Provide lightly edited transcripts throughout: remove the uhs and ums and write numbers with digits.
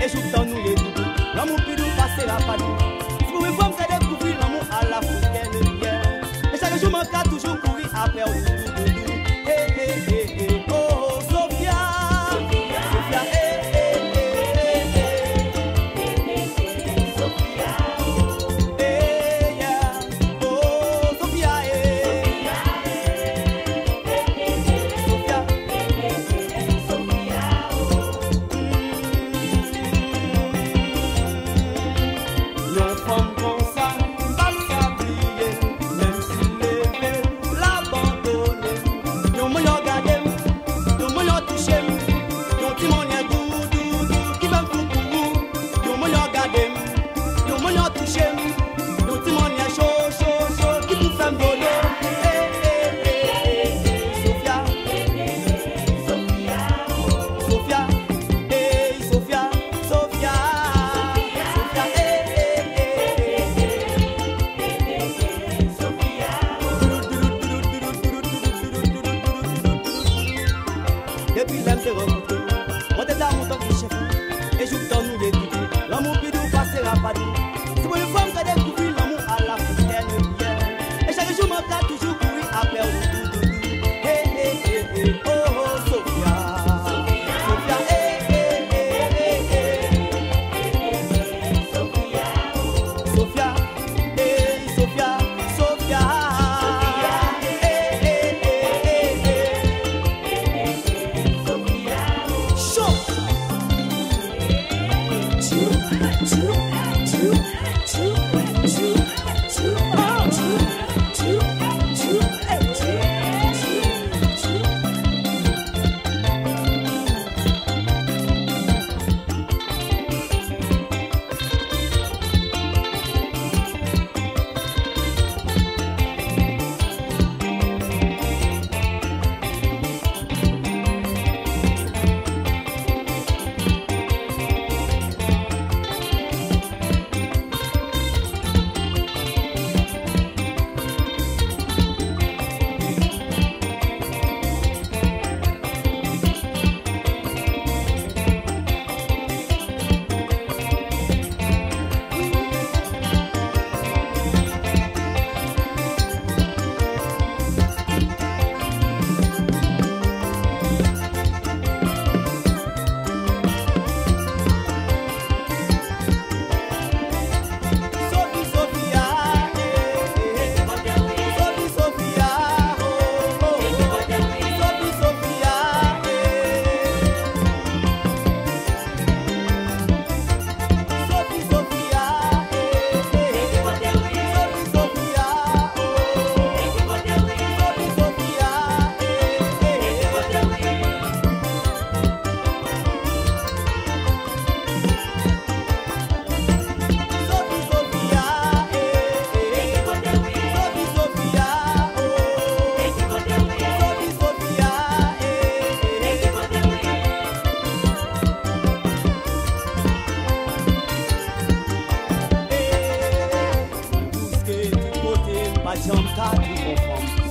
Et je t'en nous les doudous. L'amour plus doux passera pas nous. Si vous me faites découvrir l'amour à l'africaine bien. Et chaque jour, mon cas toujours courir après au doudou. Oh, oh, Sophia. Sophia, depuis l'aime te rencontrer, moi t'es dans mon temps de chef. Et je t'en nous les doudous, l'amour plus doux passera pas nous. Si vous le femme qui découvrir l'amour à l'africaine bien. Et chaque jour mon cas toujours courir après au doudou. Oh oh Sophia, Sophia, Sophia, Sophia, Sophia,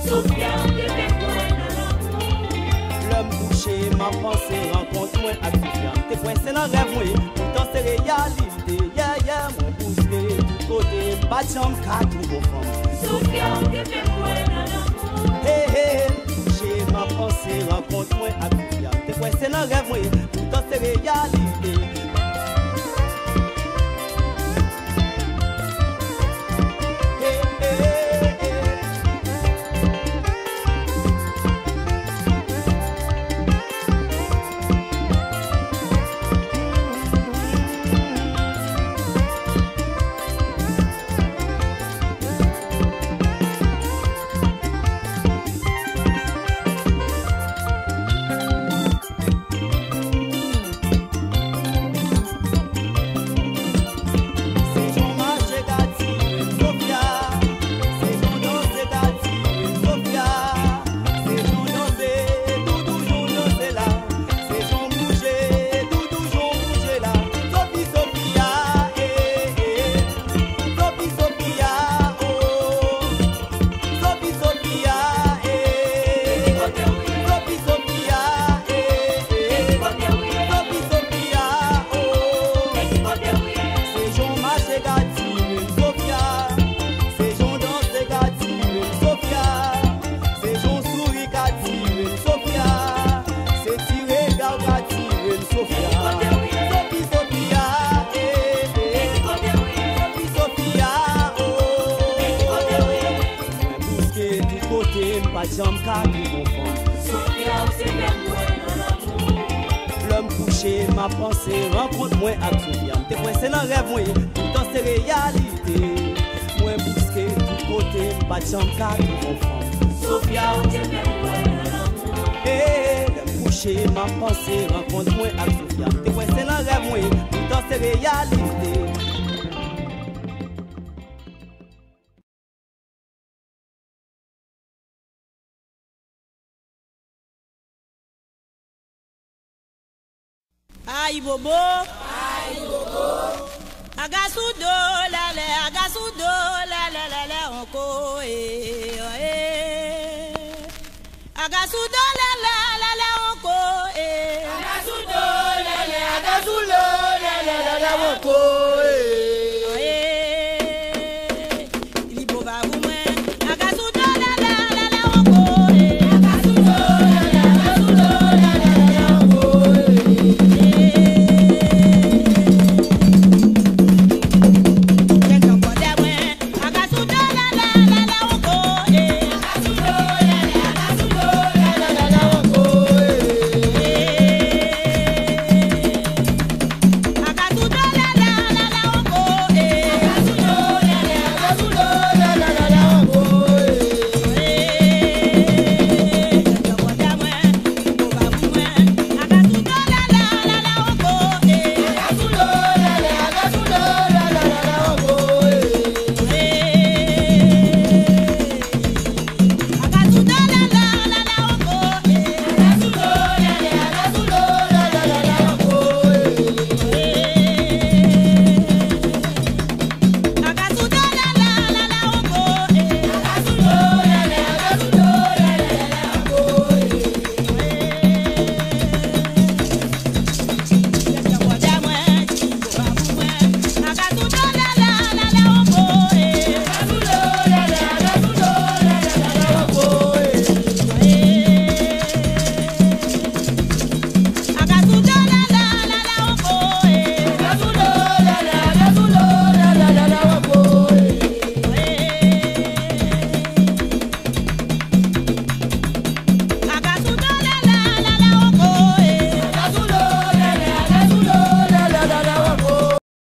Sophia. L'homme couché, ma pensée rencontre-moi à Sophia. T'es point c'est dans rêve moi, pourtant c'est réalité. Yeah, yeah, mon bousquet, du côté, pas de chambre, quatre nouveaux femmes. Sophia, t'es fait moi dans l'amour. Hey, hey, couché, ma pensée rencontre-moi à Sophia. T'es point c'est dans rêve moi, pourtant c'est réalité. jambes qu'à tout confond. Sophia, c'est bien moi dans l'amour. L'homme couché, ma pensée, rencontre moi à Sophia. T'es coincé dans rêve, moi, pourtant c'est réalité. Moi, bousqué, tout côté, pas de jambes qu'à tout confond. Sophia, c'est bien moi dans l'amour. Eh, l'homme couché, ma pensée, rencontre moi à Sophia. T'es coincé dans rêve, moi, pourtant c'est réalité. Aïe bobo, agasudo la la onko agasudo la onko Agasudo, la onko.